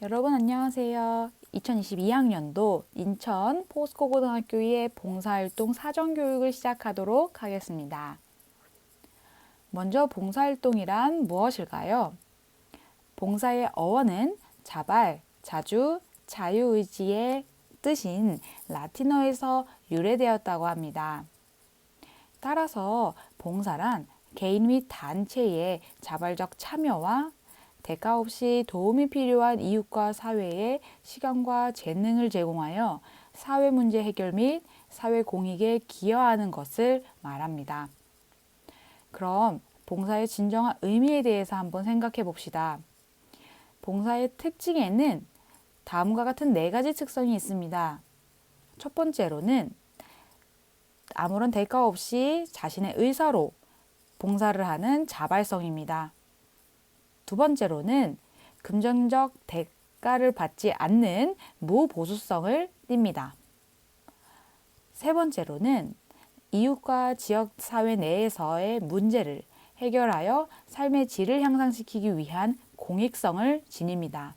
여러분 안녕하세요. 2022학년도 인천 포스코고등학교의 봉사활동 사전교육을 시작하도록 하겠습니다. 먼저 봉사활동이란 무엇일까요? 봉사의 어원은 자발, 자주, 자유의지의 뜻인 라틴어에서 유래되었다고 합니다. 따라서 봉사란 개인 및 단체의 자발적 참여와 대가 없이 도움이 필요한 이웃과 사회에 시간과 재능을 제공하여 사회 문제 해결 및 사회 공익에 기여하는 것을 말합니다. 그럼 봉사의 진정한 의미에 대해서 한번 생각해 봅시다. 봉사의 특징에는 다음과 같은 4가지 특성이 있습니다. 첫 번째로는 아무런 대가 없이 자신의 의사로 봉사를 하는 자발성입니다. 두 번째로는 금전적 대가를 받지 않는 무보수성을 띱니다. 세 번째로는 이웃과 지역 사회 내에서의 문제를 해결하여 삶의 질을 향상시키기 위한 공익성을 지닙니다.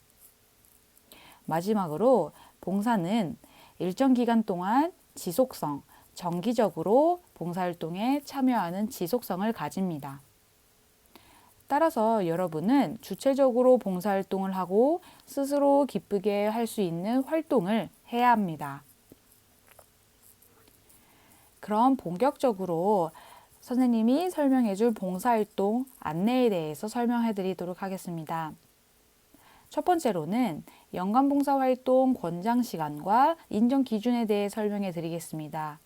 마지막으로 봉사는 일정 기간 동안 지속성, 정기적으로 봉사활동에 참여하는 지속성을 가집니다. 따라서 여러분은 주체적으로 봉사활동을 하고 스스로 기쁘게 할 수 있는 활동을 해야 합니다. 그럼 본격적으로 선생님이 설명해줄 봉사활동 안내에 대해서 설명해 드리도록 하겠습니다. 첫 번째로는 연간 봉사활동 권장 시간과 인정 기준에 대해 설명해 드리겠습니다.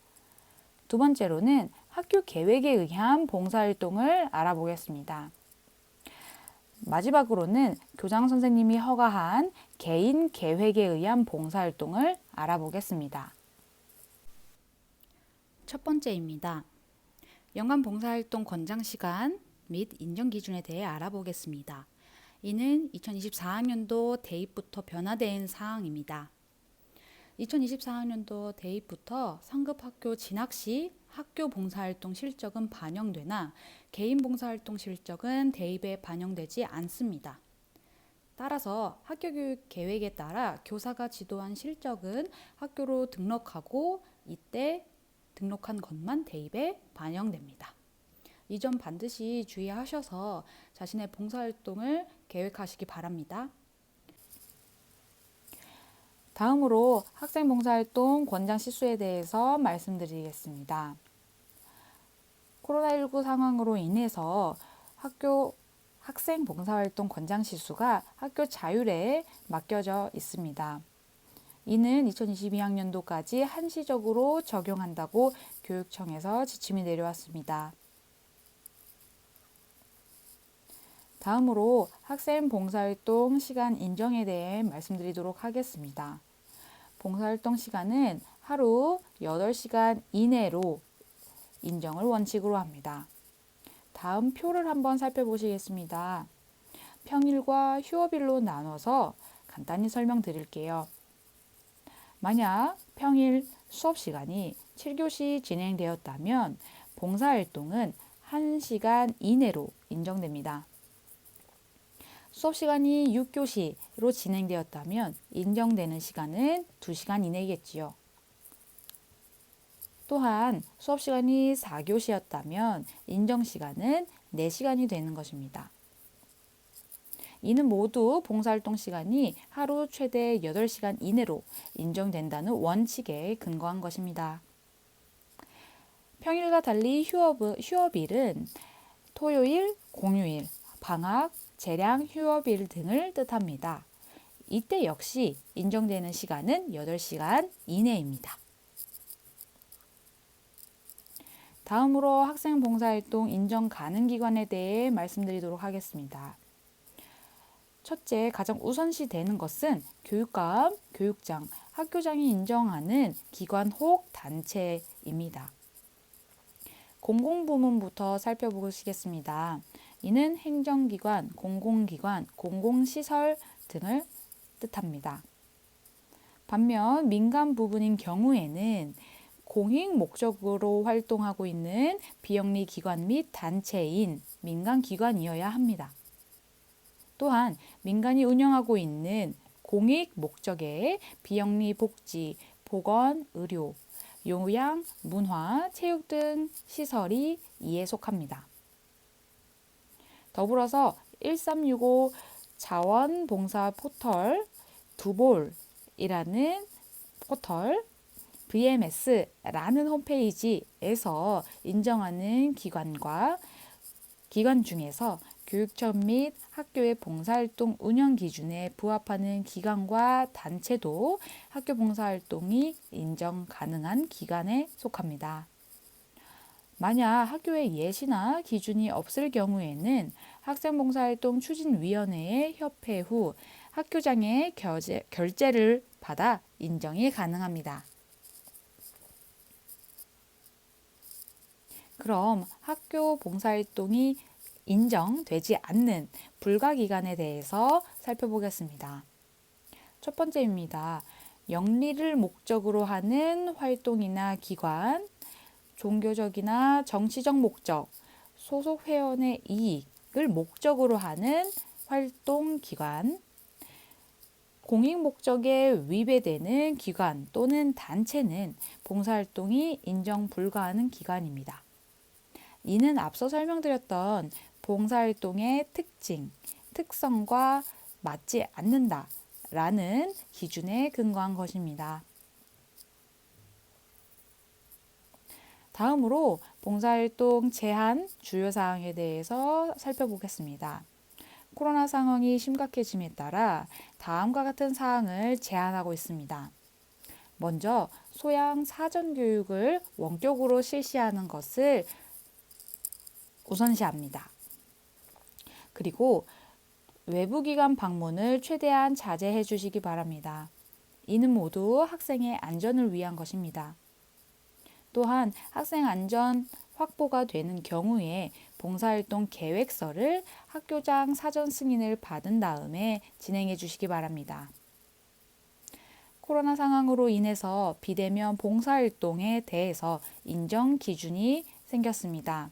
두 번째로는 학교 계획에 의한 봉사활동을 알아보겠습니다. 마지막으로는 교장 선생님이 허가한 개인 계획에 의한 봉사활동을 알아보겠습니다. 첫 번째입니다. 연간 봉사활동 권장 시간 및 인정 기준에 대해 알아보겠습니다. 이는 2024학년도 대입부터 변화된 사항입니다. 2024학년도 대입부터 상급 학교 진학 시 학교 봉사활동 실적은 반영되나 개인 봉사활동 실적은 대입에 반영되지 않습니다. 따라서 학교교육 계획에 따라 교사가 지도한 실적은 학교로 등록하고 이때 등록한 것만 대입에 반영됩니다. 이 점 반드시 주의하셔서 자신의 봉사활동을 계획하시기 바랍니다. 다음으로 학생 봉사활동 권장 시수에 대해서 말씀드리겠습니다. 코로나19 상황으로 인해서 학생 봉사활동 권장 시수가 학교 자율에 맡겨져 있습니다. 이는 2022학년도까지 한시적으로 적용한다고 교육청에서 지침이 내려왔습니다. 다음으로 학생 봉사활동 시간 인정에 대해 말씀드리도록 하겠습니다. 봉사활동 시간은 하루 8시간 이내로 인정을 원칙으로 합니다. 다음 표를 한번 살펴보시겠습니다. 평일과 휴업일로 나눠서 간단히 설명드릴게요. 만약 평일 수업 시간이 7교시 진행되었다면 봉사활동은 1시간 이내로 인정됩니다. 수업 시간이 6교시로 진행되었다면 인정되는 시간은 2시간 이내겠지요. 또한 수업 시간이 4교시였다면 인정 시간은 4시간이 되는 것입니다. 이는 모두 봉사활동 시간이 하루 최대 8시간 이내로 인정된다는 원칙에 근거한 것입니다. 평일과 달리 휴업일은 토요일, 공휴일, 방학, 재량, 휴업일 등을 뜻합니다. 이때 역시 인정되는 시간은 8시간 이내입니다. 다음으로 학생 봉사활동 인정 가능 기관에 대해 말씀드리도록 하겠습니다. 첫째, 가장 우선시 되는 것은 교육감, 교육장, 학교장이 인정하는 기관 혹 단체입니다. 공공부문부터 살펴보시겠습니다. 이는 행정기관, 공공기관, 공공시설 등을 뜻합니다. 반면 민간 부분인 경우에는 공익 목적으로 활동하고 있는 비영리 기관 및 단체인 민간기관이어야 합니다. 또한 민간이 운영하고 있는 공익 목적의 비영리 복지, 보건, 의료, 요양, 문화, 체육 등 시설이 이에 속합니다. 더불어서 1365 자원봉사 포털 두볼이라는 포털 VMS라는 홈페이지에서 인정하는 기관 중에서 교육청 및 학교의 봉사활동 운영 기준에 부합하는 기관과 단체도 학교 봉사활동이 인정 가능한 기관에 속합니다. 만약 학교에 예시나 기준이 없을 경우에는 학생봉사활동추진위원회의 협회 후 학교장의 결재를 받아 인정이 가능합니다. 그럼 학교 봉사활동이 인정되지 않는 불가기관에 대해서 살펴보겠습니다. 첫 번째입니다. 영리를 목적으로 하는 활동이나 기관, 종교적이나 정치적 목적, 소속 회원의 이익을 목적으로 하는 활동 기관, 공익 목적에 위배되는 기관 또는 단체는 봉사활동이 인정 불가하는 기관입니다. 이는 앞서 설명드렸던 봉사활동의 특성과 맞지 않는다라는 기준에 근거한 것입니다. 다음으로 봉사활동 제한 주요 사항에 대해서 살펴보겠습니다. 코로나 상황이 심각해짐에 따라 다음과 같은 사항을 제한하고 있습니다. 먼저 소양 사전교육을 원격으로 실시하는 것을 우선시합니다. 그리고 외부기관 방문을 최대한 자제해 주시기 바랍니다. 이는 모두 학생의 안전을 위한 것입니다. 또한 학생 안전 확보가 되는 경우에 봉사활동 계획서를 학교장 사전 승인을 받은 다음에 진행해 주시기 바랍니다. 코로나 상황으로 인해서 비대면 봉사활동에 대해서 인정 기준이 생겼습니다.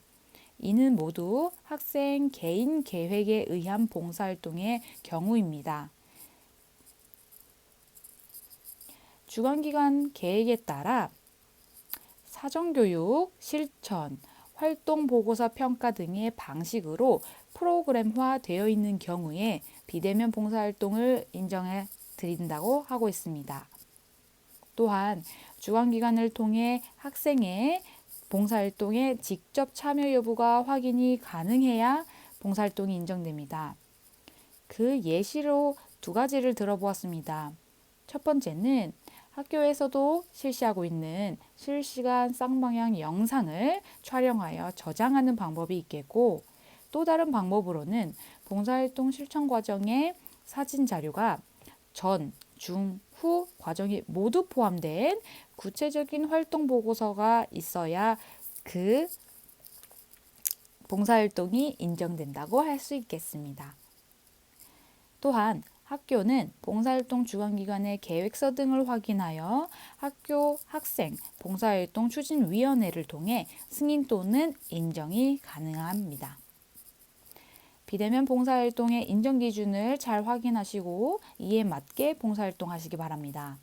이는 모두 학생 개인 계획에 의한 봉사활동의 경우입니다. 주관기관 계획에 따라 사전교육, 실천, 활동보고서 평가 등의 방식으로 프로그램화 되어 있는 경우에 비대면 봉사활동을 인정해 드린다고 하고 있습니다. 또한 주관기관을 통해 학생의 봉사활동에 직접 참여 여부가 확인이 가능해야 봉사활동이 인정됩니다. 그 예시로 두 가지를 들어보았습니다. 첫 번째는 학교에서도 실시하고 있는 실시간 쌍방향 영상을 촬영하여 저장하는 방법이 있겠고, 또 다른 방법으로는 봉사활동 실천 과정에 사진 자료가 전, 중, 후 과정이 모두 포함된 구체적인 활동 보고서가 있어야 그 봉사활동이 인정된다고 할 수 있겠습니다. 또한 학교는 봉사활동 주관기관의 계획서 등을 확인하여 학교 학생 봉사활동 추진위원회를 통해 승인 또는 인정이 가능합니다. 비대면 봉사활동의 인정 기준을 잘 확인하시고 이에 맞게 봉사활동하시기 바랍니다.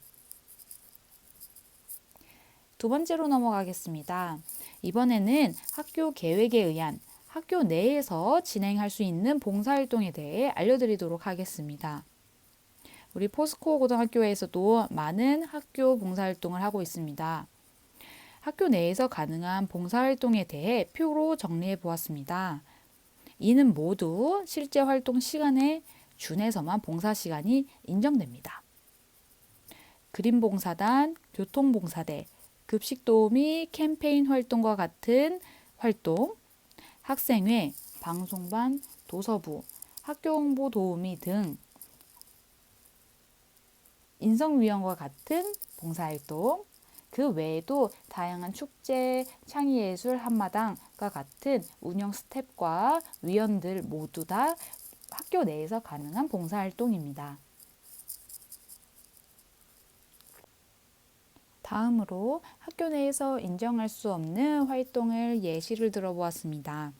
두 번째로 넘어가겠습니다. 이번에는 학교 계획에 의한 학교 내에서 진행할 수 있는 봉사활동에 대해 알려드리도록 하겠습니다. 우리 포스코 고등학교에서도 많은 학교 봉사활동을 하고 있습니다. 학교 내에서 가능한 봉사활동에 대해 표로 정리해 보았습니다. 이는 모두 실제 활동 시간에 준해서만 봉사시간이 인정됩니다. 그림봉사단, 교통봉사대, 급식도우미 캠페인 활동과 같은 활동, 학생회, 방송반, 도서부, 학교홍보 도우미 등 인성위원과 같은 봉사활동, 그 외에도 다양한 축제, 창의예술 한마당과 같은 운영 스텝과 위원들 모두 다 학교 내에서 가능한 봉사활동입니다. 다음으로 학교 내에서 인정할 수 없는 활동을 예시를 들어보았습니다.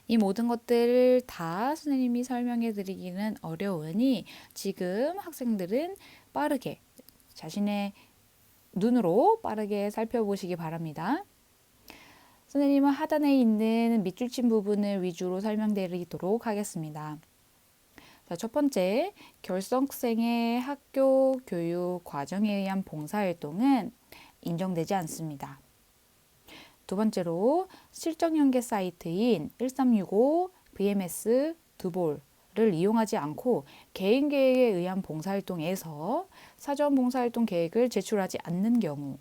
이 모든 것들을 다 선생님이 설명해 드리기는 어려우니 지금 학생들은 빠르게 자신의 눈으로 빠르게 살펴보시기 바랍니다. 선생님은 하단에 있는 밑줄 친 부분을 위주로 설명드리도록 하겠습니다. 자, 첫 번째, 결석생의 학교 교육 과정에 의한 봉사활동은 인정되지 않습니다. 두 번째로, 실정연계 사이트인 1365, VMS, 두볼을 이용하지 않고 개인 계획에 의한 봉사활동에서 사전 봉사활동 계획을 제출하지 않는 경우,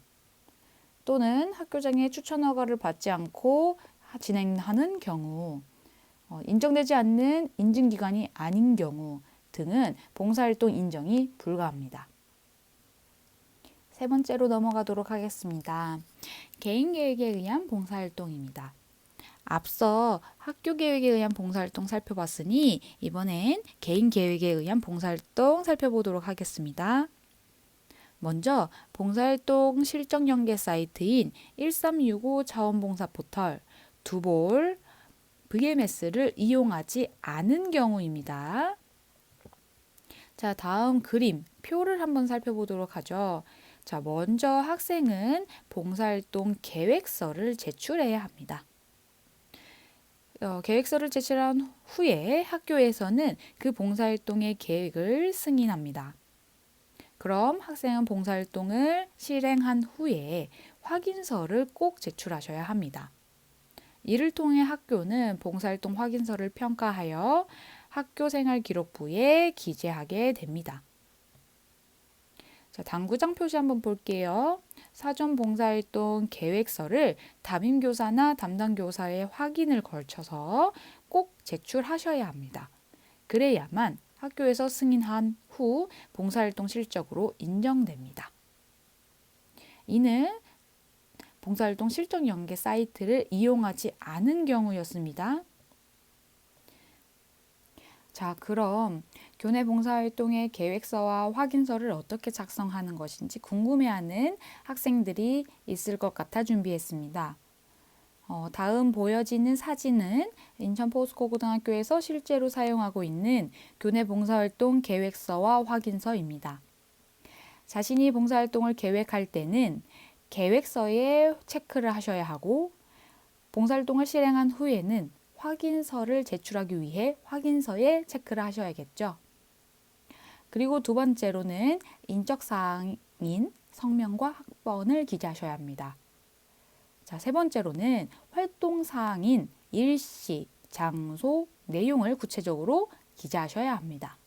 또는 학교장의 추천 허가를 받지 않고 진행하는 경우, 인정되지 않는 인증기관이 아닌 경우 등은 봉사활동 인정이 불가합니다. 세 번째로 넘어가도록 하겠습니다. 개인 계획에 의한 봉사활동입니다. 앞서 학교 계획에 의한 봉사활동 살펴봤으니 이번엔 개인 계획에 의한 봉사활동 살펴보도록 하겠습니다. 먼저 봉사활동 실적 연계 사이트인 1365 자원봉사 포털, 두볼, VMS를 이용하지 않은 경우입니다. 자, 다음 그림, 표를 한번 살펴보도록 하죠. 자, 먼저 학생은 봉사활동 계획서를 제출해야 합니다. 계획서를 제출한 후에 학교에서는 그 봉사활동의 계획을 승인합니다. 그럼 학생은 봉사활동을 실행한 후에 확인서를 꼭 제출하셔야 합니다. 이를 통해 학교는 봉사활동 확인서를 평가하여 학교생활기록부에 기재하게 됩니다. 자, 당구장 표시 한번 볼게요. 사전 봉사활동 계획서를 담임교사나 담당교사의 확인을 걸쳐서 꼭 제출하셔야 합니다. 그래야만 학교에서 승인한 후 봉사활동 실적으로 인정됩니다. 이는 봉사활동 실적 연계 사이트를 이용하지 않은 경우였습니다. 자, 그럼 교내 봉사활동의 계획서와 확인서를 어떻게 작성하는 것인지 궁금해하는 학생들이 있을 것 같아 준비했습니다. 다음 보여지는 사진은 인천 포스코고등학교에서 실제로 사용하고 있는 교내 봉사활동 계획서와 확인서입니다. 자신이 봉사활동을 계획할 때는 계획서에 체크를 하셔야 하고, 봉사활동을 실행한 후에는 확인서를 제출하기 위해 확인서에 체크를 하셔야겠죠. 그리고 두 번째로는 인적사항인 성명과 학번을 기재하셔야 합니다. 자, 세 번째로는 활동사항인 일시, 장소, 내용을 구체적으로 기재하셔야 합니다.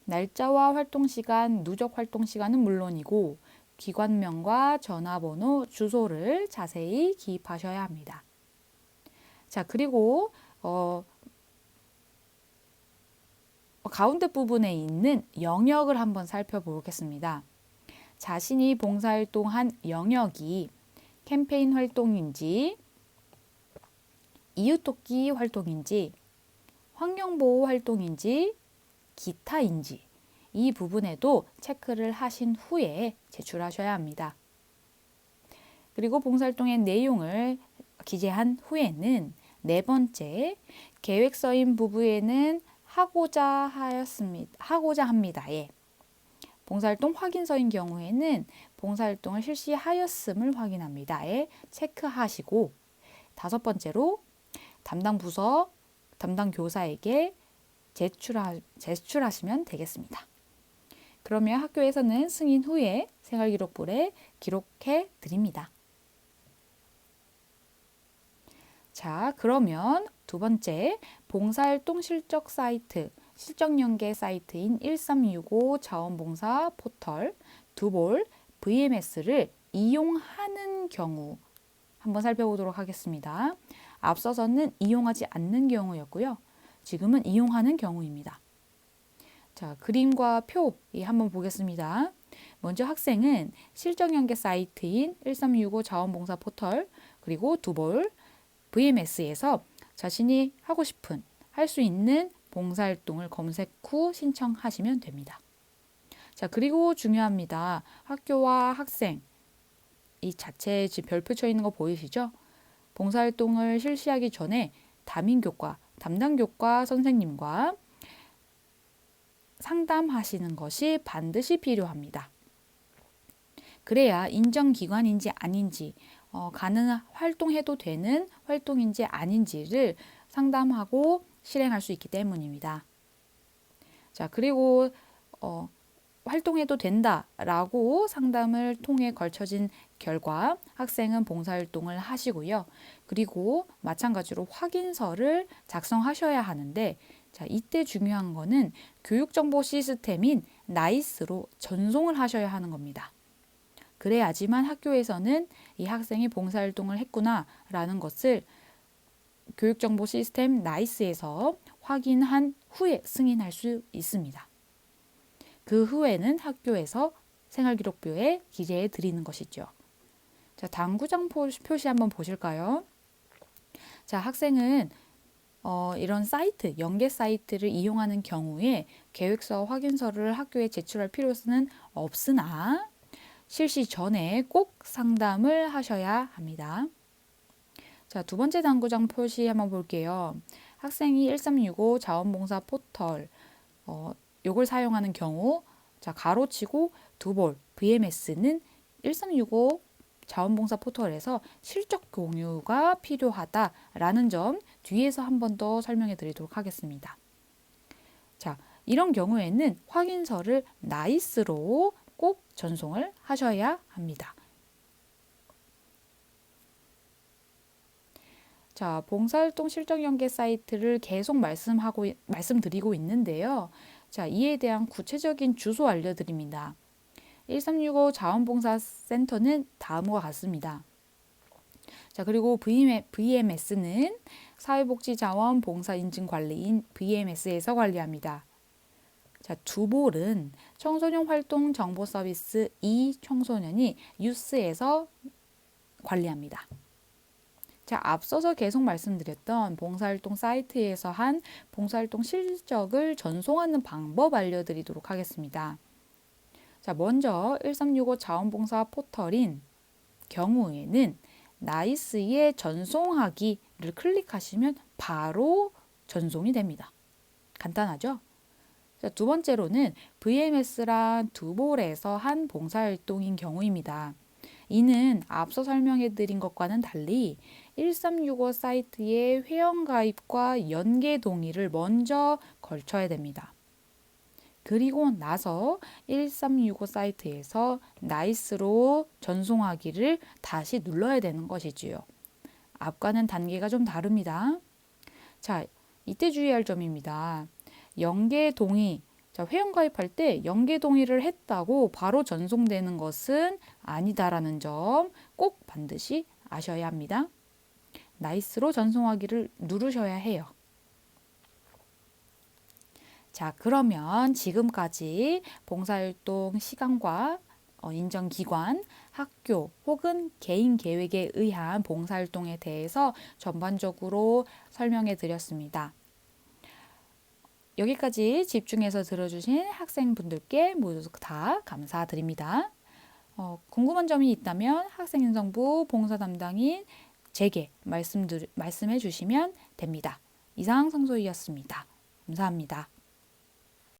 날짜와 활동시간, 누적 활동시간은 물론이고 기관명과 전화번호, 주소를 자세히 기입하셔야 합니다. 자, 그리고 가운데 부분에 있는 영역을 한번 살펴보겠습니다. 자신이 봉사활동한 영역이 캠페인 활동인지, 이웃돕기 활동인지, 환경보호 활동인지, 기타인지 이 부분에도 체크를 하신 후에 제출하셔야 합니다. 그리고 봉사활동의 내용을 기재한 후에는 네 번째, 계획서인 부분에는 하고자 합니다. 예. 봉사활동 확인서인 경우에는 봉사활동을 실시하였음을 확인합니다. 예. 체크하시고, 다섯 번째로 담당 부서, 담당 교사에게 제출하시면 되겠습니다. 그러면 학교에서는 승인 후에 생활기록부에 기록해 드립니다. 자, 그러면 두 번째, 봉사활동 실적 사이트, 실적연계 사이트인 1365 자원봉사 포털, 두볼, VMS를 이용하는 경우 한번 살펴보도록 하겠습니다. 앞서서는 이용하지 않는 경우였고요. 지금은 이용하는 경우입니다. 자, 그림과 표 한번 보겠습니다. 먼저 학생은 실적연계 사이트인 1365 자원봉사 포털, 그리고 두볼, VMS에서 자신이 하고 싶은, 할 수 있는 봉사활동을 검색 후 신청하시면 됩니다. 자, 그리고 중요합니다. 학교와 학생, 이 자체에 지금 별표 쳐 있는 거 보이시죠? 봉사활동을 실시하기 전에 담임교과, 담당교과 선생님과 상담하시는 것이 반드시 필요합니다. 그래야 인정기관인지 아닌지, 활동해도 되는 활동인지 아닌지를 상담하고 실행할 수 있기 때문입니다. 자, 그리고 활동해도 된다라고 상담을 통해 걸쳐진 결과 학생은 봉사활동을 하시고요. 그리고 마찬가지로 확인서를 작성하셔야 하는데, 자, 이때 중요한 거는 교육정보 시스템인 나이스로 전송을 하셔야 하는 겁니다. 그래야지만 학교에서는 이 학생이 봉사활동을 했구나라는 것을 교육정보 시스템 나이스에서 확인한 후에 승인할 수 있습니다. 그 후에는 학교에서 생활기록부에 기재해 드리는 것이죠. 자, 당구장 표시 한번 보실까요? 자, 학생은 이런 사이트, 연계 사이트를 이용하는 경우에 계획서 확인서를 학교에 제출할 필요는 없으나 실시 전에 꼭 상담을 하셔야 합니다. 자, 두 번째 당구장 표시 한번 볼게요. 학생이 1365 자원봉사 포털 요걸 사용하는 경우, 자, 가로치고 두볼 VMS는 1365 자원봉사 포털에서 실적 공유가 필요하다라는 점 뒤에서 한 번 더 설명해 드리도록 하겠습니다. 자, 이런 경우에는 확인서를 나이스로 꼭 전송을 하셔야 합니다. 자, 봉사활동 실적 연계 사이트를 계속 말씀드리고 있는데요. 자, 이에 대한 구체적인 주소 알려드립니다. 1365 자원봉사센터는 다음과 같습니다. 자, 그리고 VMS는 사회복지자원봉사인증관리인 VMS에서 관리합니다. 자, 두볼은 청소년 활동 정보 서비스 청소년이 유스에서 관리합니다. 자, 앞서서 계속 말씀드렸던 봉사활동 사이트에서 한 봉사활동 실적을 전송하는 방법 알려드리도록 하겠습니다. 자, 먼저 1365 자원봉사 포털인 경우에는 나이스에 전송하기를 클릭하시면 바로 전송이 됩니다. 간단하죠? 자, 두 번째로는 VMS란 두볼에서 한 봉사활동인 경우입니다. 이는 앞서 설명해드린 것과는 달리 1365 사이트의 회원가입과 연계 동의를 먼저 걸쳐야 됩니다. 그리고 나서 1365 사이트에서 나이스로 전송하기를 다시 눌러야 되는 것이지요. 앞과는 단계가 좀 다릅니다. 자, 이때 주의할 점입니다. 연계 동의, 자, 회원가입할 때 연계 동의를 했다고 바로 전송되는 것은 아니다라는 점 꼭 반드시 아셔야 합니다. 나이스로 전송하기를 누르셔야 해요. 자, 그러면 지금까지 봉사활동 시간과 인정기관, 학교 혹은 개인 계획에 의한 봉사활동에 대해서 전반적으로 설명해 드렸습니다. 여기까지 집중해서 들어주신 학생분들께 모두 다 감사드립니다. 궁금한 점이 있다면 학생인정부 봉사 담당인 제게 말씀해 주시면 됩니다. 이상 성소희였습니다. 감사합니다.